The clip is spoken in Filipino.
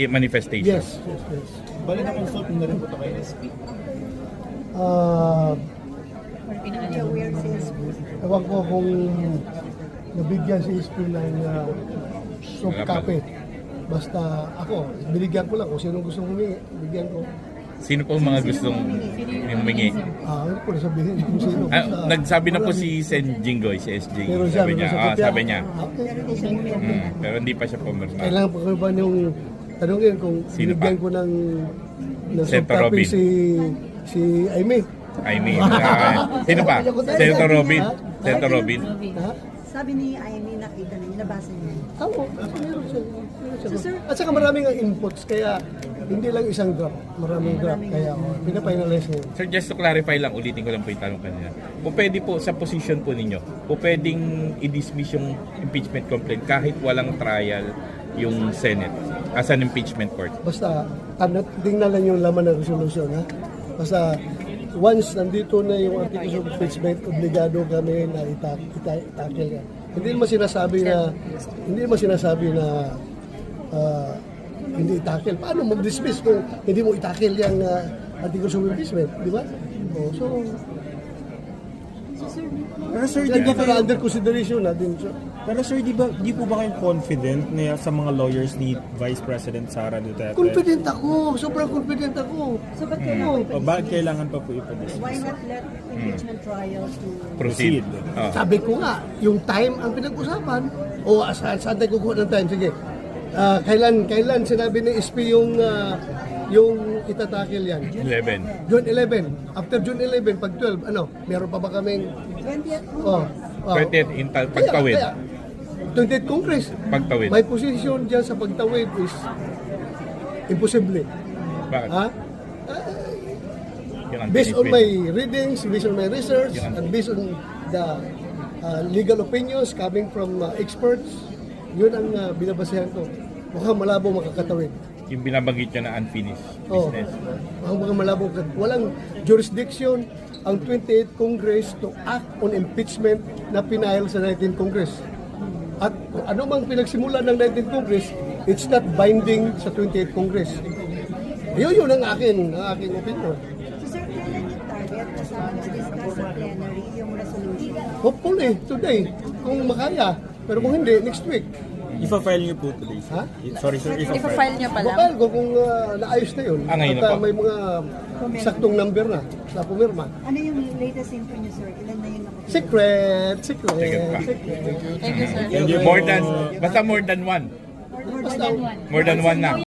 manifestation. Yes. Bali na consult na rin po ito kay SP. Ewan ko kung nabigyan si SP ng soft copy. Basta ako, binigyan ko lang kung sino gusto humingi, bigyan ko. Sino po mga gustong humingi? Ano ko na sabihin kung sino. Nagsabi na po si Sen Jinggoy, si SJ. Pero Sabi niya. Sabi niya. Okay. Pero hindi pa siya pumirma. Kailangan pa ko ba yung tanongin kung Sino binigyan pa? ko ng soft Senator copy Robin. si Aimee. I mean, sino pa? Senator Robin. Senator Robin. Ha? Sabi ni Amy, nakita niya, nabasa niya. Oo, meron siya. So, sir, At saka maraming inputs, kaya hindi lang isang draft, maraming draft. Kaya pinapinalize niya. Sir, just to clarify lang, ulitin ko lang po yung tanong kanina. Kung pwede po sa position po ninyo, kung pwedeng i-dismiss yung impeachment complaint kahit walang trial yung Senate as an impeachment court. Basta, tingnan lang yung laman ng resolution, ha? Basta, once nandito na yung articles of impeachment, obligado kami na itakil yan. Hindi naman sinasabi na hindi itakil. Paano mag-dismiss kung hindi mo itakil yung articles of impeachment, di ba? So, Pero sir, di ba kayo, under consideration na din siya. pero sir, di po ba kayo confident na sa mga lawyers ni Vice President Sara Duterte? Confident ako, sobrang confident ako. so ba't kailangan O bakit kailangan pa po ipa-dismiss? why not let impeachment trial to... Proceed. Sabi ko nga, yung time ang pinag-usapan, o saan tayo kukuha ng time? Sige, kailan sinabi ni SP yung itatakil yan? 11. June 11. After June 11, pag 12, meron pa ba kaming... 20th Oh, 20th, pagtawid. 20th Congress. Pagtawid. My position dyan sa pagtawid is imposible. Bakit? Ha? Yung Based on unfinished my bill. readings, based on my research, and based on the legal opinions coming from experts, yun ang binabasehan ko. Mukhang malabo makakatawid. Yung binabanggit nyo na unfinished Oh, business. mukhang malabo. Walang jurisdiction ang 28th Congress to act on impeachment na pinahil sa 19th Congress. At kung ano mang pinagsimula ng 19th Congress, it's not binding sa 28th Congress. Yun ang aking opinion. So sir, kailan yung target kasama na-discuss sa plenary yung resolution? Hopefully, today, kung makaya. Pero kung hindi, next week. Ipa-file niyo po today, sir. Ha? Sorry sir, ipa-file. Ipa-file niyo pa lang? Mapahal ko kung naayos na yun. Ngayon na At po. may mga saktong number na sa pumirma. Ano yung latest info niyo, sir? Ilan na yung nakapila? Secret. Secret pa. Thank you, sir. Thank you. Basta more than one. More than one. More than one na.